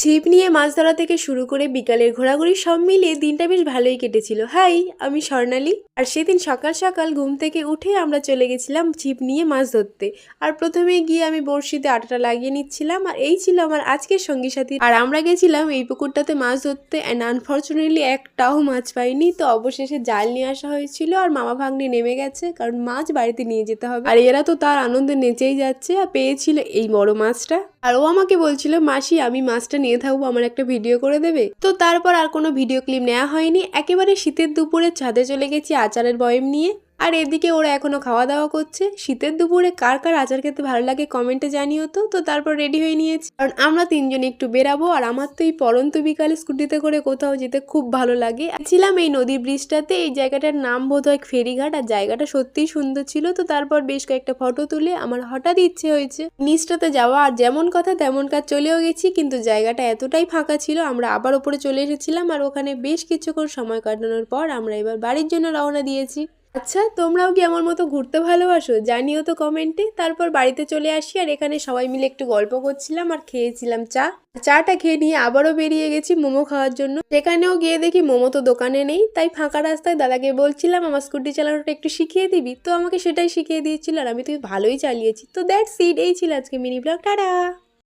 ছিপ নিয়ে মাছ ধরা থেকে শুরু করে বিকালের ঘোরাঘুরি সব মিলিয়ে দিনটা বেশ ভালোই কেটেছিল। হাই, আমি স্বর্ণালী। আর সেদিন সকাল সকাল ঘুম থেকে উঠে আমরা চলে গেছিলাম ছিপ নিয়ে মাছ ধরতে। আর প্রথমে গিয়ে আমি বড়শিতে আটাটা লাগিয়ে নিচ্ছিলাম, আর এই ছিল আমার আজকের সঙ্গী সাথী। আর আমরা গেছিলাম এই পুকুরটাতে মাছ ধরতে, অ্যান্ড আনফর্চুনেটলি একটাও মাছ পাইনি। তো অবশেষে জাল নিয়ে আসা হয়েছিল, আর মামা ভাগ্নে নেমে গেছে কারণ মাছ বাড়িতে নিয়ে যেতে হবে। আর এরা তো তার আনন্দে নেচেই যাচ্ছে, আর পেয়েছিল এই বড় মাছটা। আর ও আমাকে বলছিল, মাসি আমি মাছটা নিয়ে থাকবো, আমার একটা ভিডিও করে দেবে। তো তারপর আর কোনো ভিডিও ক্লিপ নেওয়া হয়নি, একেবারে শীতের দুপুরে ছাদে চলে গেছি আচারের বয়ম নিয়ে। আর এদিকে ওরা এখনো খাওয়া দাওয়া করছে। শীতের দুপুরে কার কার আচার খেতে ভালো লাগে কমেন্টে জানিও তো। তো তারপর রেডি হয়ে নিয়েছি, কারণ আমরা তিনজন একটু বেরাবো। আর আমার তো এই পরন্ত বিকালে স্কুটিতে করে কোথাও যেতে খুব ভালো লাগে। ছিলাম এই নদীর ব্রিজটাতে, এই জায়গাটার নাম বোধহয় ফেরিঘাট, আর জায়গাটা সত্যিই সুন্দর ছিল। তো তারপর বেশ কয়েকটা ফটো তুলে আমার হঠাৎ ইচ্ছে হয়েছে নিচটাতে যাওয়া, আর যেমন কথা তেমন কাজ চলেও গেছি। কিন্তু জায়গাটা এতটাই ফাঁকা ছিল, আমরা আবার ওপরে চলে এসেছিলাম। আর ওখানে বেশ কিছুক্ষণ সময় কাটানোর পর আমরা এবার বাড়ির জন্য রওনা দিয়েছি। আচ্ছা, তোমরাও কি আমার মতো ঘুরতে ভালোবাসো জানিও তো কমেন্টে। তারপর বাড়িতে চলে আসি, আর এখানে সবাই মিলে একটু গল্প করছিলাম আর খেয়েছিলাম চাটা খেয়ে নিয়ে আবারও বেরিয়ে গেছি মোমো খাওয়ার জন্য। সেখানেও গিয়ে দেখি মোমো তো দোকানে নেই, তাই ফাঁকা রাস্তায় দাদাকে বলছিলাম আমার স্কুটি চালানোটা একটু শিখিয়ে দিবি। তো আমাকে সেটাই শিখিয়ে দিয়েছিল, আর আমি তো ভালোই চালিয়েছি। তো দ্যাটস ইট, এই ছিল আজকে মিনি ব্লগ। টাটা।